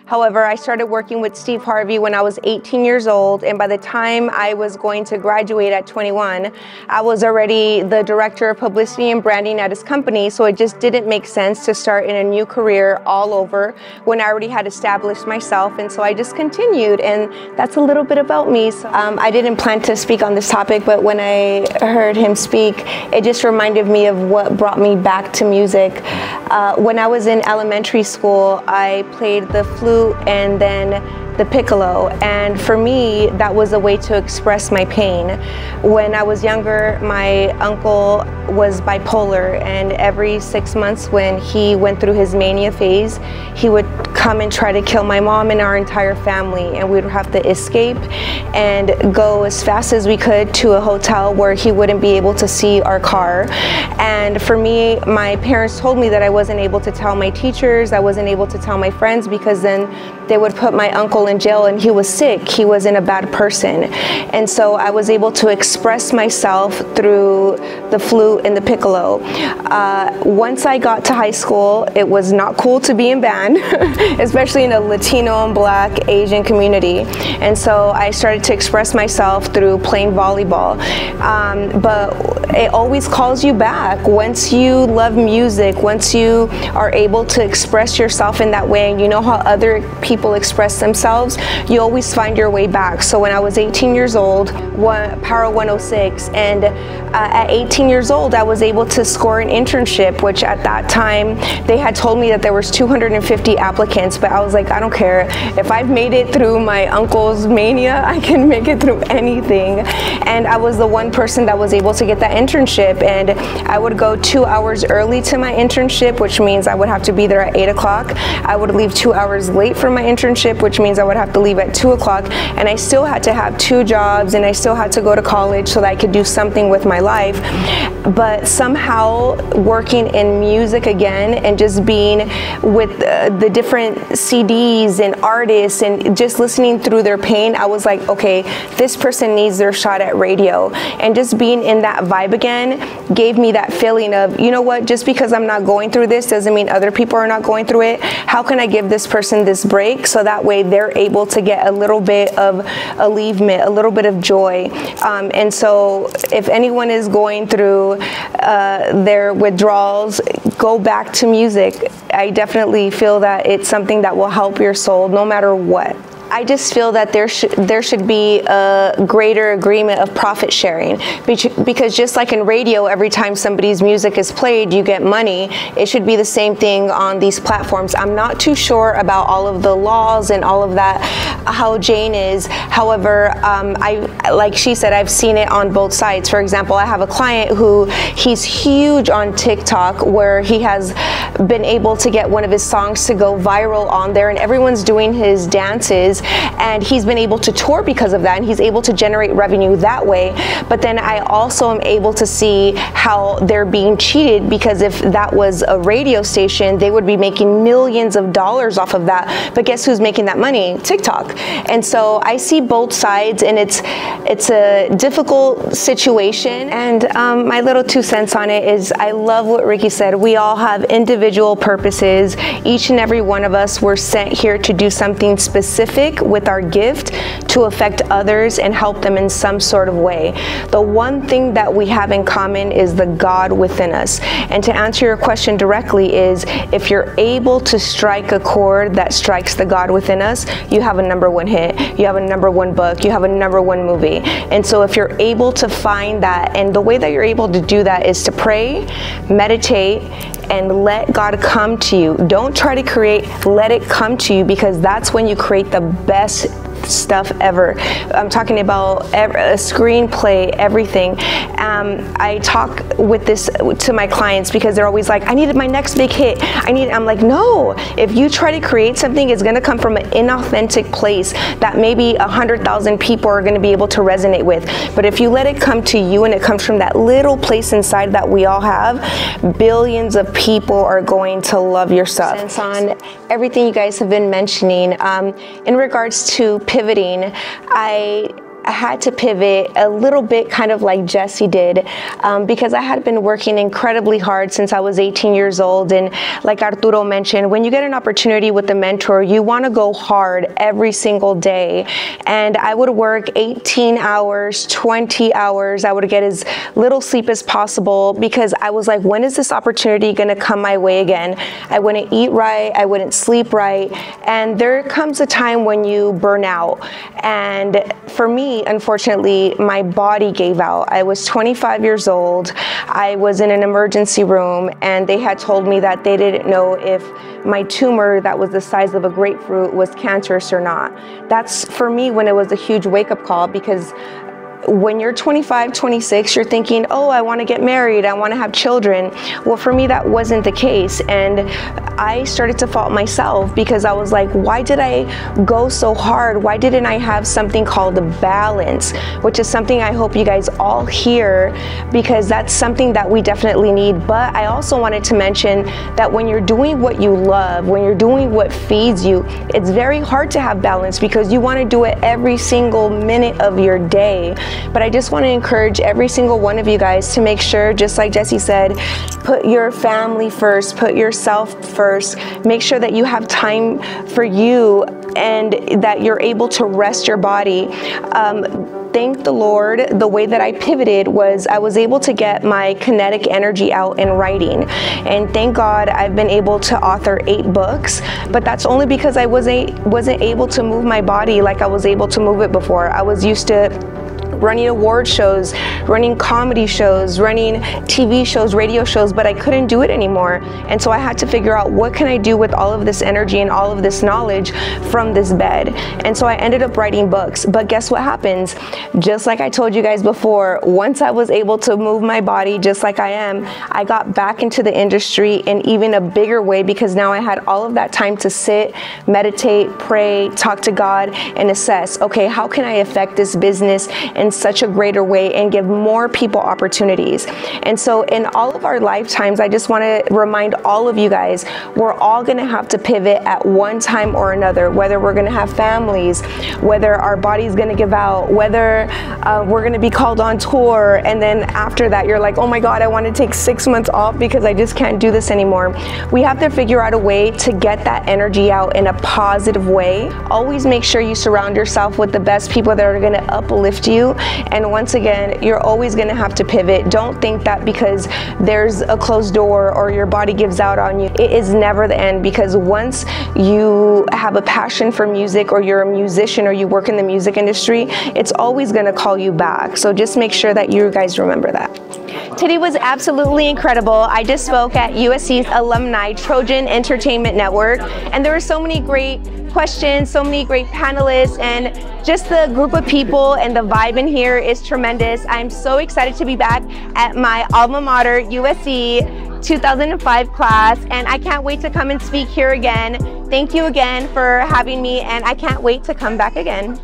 However, I started working with Steve Harvey when I was 18 years old, and by the time I was going to graduate at 21, I was already the director of publicity and branding at his company, so it just didn't make sense to start in a new career all over when I already had established myself, and so I just continued, and that's a little bit about me. So, I didn't plan to speak on this topic, but when I heard him speak, it just reminded me of what brought me back to music. When I was in elementary school, I played the flute and then the piccolo, and for me that was a way to express my pain. When I was younger, my uncle was bipolar, and every 6 months when he went through his mania phase, he would come and try to kill my mom and our entire family, and we would have to escape and go as fast as we could to a hotel where he wouldn't be able to see our car. And for me, my parents told me that I wasn't able to tell my teachers, I wasn't able to tell my friends, because then they would put my uncle in jail, and he was sick, he wasn't a bad person. And so I was able to express myself through the flute and the piccolo. Once I got to high school, it was not cool to be in band, especially in a Latino and Black Asian community. And so I started to express myself through playing volleyball. But it always calls you back. Once you love music, once you are able to express yourself in that way, and you know how other people express themselves, you always find your way back. So when I was 18 years old, Power 106, and at 18 years old, I was able to score an internship, which at that time, they had told me that there was 250 applicants, but I was like, I don't care. If I've made it through my uncle's mania, I can make it through anything. And I was the one person that was able to get that internship, and I would go 2 hours early to my internship, which means I would have to be there at 8 o'clock. I would leave 2 hours late for my internship, which means I would have to leave at 2 o'clock, and I still had to have 2 jobs, and I still had to go to college so that I could do something with my life. But somehow working in music again, and just being with the different CDs and artists, and just listening through their pain, I was like, okay, this person needs their shot at radio. And just being in that vibe again gave me that feeling of, you know what, just because I'm not going through this doesn't mean other people are not going through it. How can I give this person this break so that way they're able to get a little bit of alleviation, a little bit of joy. And so if anyone is going through their withdrawals, go back to music. I definitely feel that it's something that will help your soul no matter what. I just feel that there should be a greater agreement of profit sharing, because just like in radio, every time somebody's music is played, you get money. It should be the same thing on these platforms. I'm not too sure about all of the laws and all of that, how Jane is. However, like she said, I've seen it on both sides. For example, I have a client who he's huge on TikTok, where he has been able to get one of his songs to go viral on there, and everyone's doing his dances, and he's been able to tour because of that, and he's able to generate revenue that way. But then I also am able to see how they're being cheated, because if that was a radio station, they would be making millions of dollars off of that. But guess who's making that money? TikTok. And so I see both sides, and it's a difficult situation. And my little 2 cents on it is, I love what Ricky said. We all have individual purposes. Each and every one of us were sent here to do something specific with our gift to affect others and help them in some sort of way. The one thing that we have in common is the God within us. And to answer your question directly is, if you're able to strike a chord that strikes the God within us, you have a #1 hit, you have a #1 book, you have a #1 movie. And so if you're able to find that, and the way that you're able to do that is to pray, meditate, and let God come to you. Don't try to create, let it come to you, because that's when you create the best stuff ever. I'm talking about a screenplay, everything. I talk with this to my clients, because they're always like, I needed my next big hit. I'm like, no, if you try to create something, it's gonna come from an inauthentic place that maybe 100,000 people are gonna be able to resonate with. But if you let it come to you, and it comes from that little place inside that we all have, billions of people are going to love your stuff. Sense on everything you guys have been mentioning. In regards to pivoting, I had to pivot a little bit, kind of like Jesse did, because I had been working incredibly hard since I was 18 years old. And like Arturo mentioned, when you get an opportunity with a mentor, you want to go hard every single day. And I would work 18 hours, 20 hours. I would get as little sleep as possible because I was like, when is this opportunity going to come my way again? I wouldn't eat right. I wouldn't sleep right. And there comes a time when you burn out. And for me, unfortunately, my body gave out. I was 25 years old. I was in an emergency room, and they had told me that they didn't know if my tumor that was the size of a grapefruit was cancerous or not. That's, for me, when it was a huge wake-up call, because when you're 25, 26, you're thinking, oh, I want to get married, I want to have children. Well, for me, that wasn't the case. And I started to fault myself because I was like, why did I go so hard? Why didn't I have something called a balance, which is something I hope you guys all hear, because that's something that we definitely need. But I also wanted to mention that when you're doing what you love, when you're doing what feeds you, it's very hard to have balance because you want to do it every single minute of your day. But I just want to encourage every single one of you guys to make sure, just like Jesse said, put your family first, put yourself first, make sure that you have time for you and that you're able to rest your body. Thank the Lord, the way that I pivoted was I was able to get my kinetic energy out in writing. And thank God I've been able to author 8 books, but that's only because I wasn't able to move my body like I was able to move it before. I was used to running award shows, running comedy shows, running TV shows, radio shows, but I couldn't do it anymore. And so I had to figure out, what can I do with all of this energy and all of this knowledge from this bed? And so I ended up writing books. But guess what happens? Just like I told you guys before, once I was able to move my body just like I am, I got back into the industry in even a bigger way, because now I had all of that time to sit, meditate, pray, talk to God, and assess, okay, how can I affect this business in such a greater way and give more people opportunities? And so in all of our lifetimes, I just want to remind all of you guys, we're all going to have to pivot at one time or another, whether we're going to have families, whether our body's going to give out, whether we're going to be called on tour, and then after that you're like, oh my God, I want to take 6 months off because I just can't do this anymore. We have to figure out a way to get that energy out in a positive way. Always make sure you surround yourself with the best people that are going to uplift you. And once again, you're always going to have to pivot. Don't think that because there's a closed door or your body gives out on you, it is never the end, because once you have a passion for music, or you're a musician, or you work in the music industry, it's always going to call you back. So just make sure that you guys remember that. Today was absolutely incredible. I just spoke at USC's Alumni Trojan Entertainment Network, and there were so many great questions, so many great panelists, and just the group of people and the vibe in here is tremendous. I'm so excited to be back at my alma mater, USC 2005 class, and I can't wait to come and speak here again. Thank you again for having me, and I can't wait to come back again.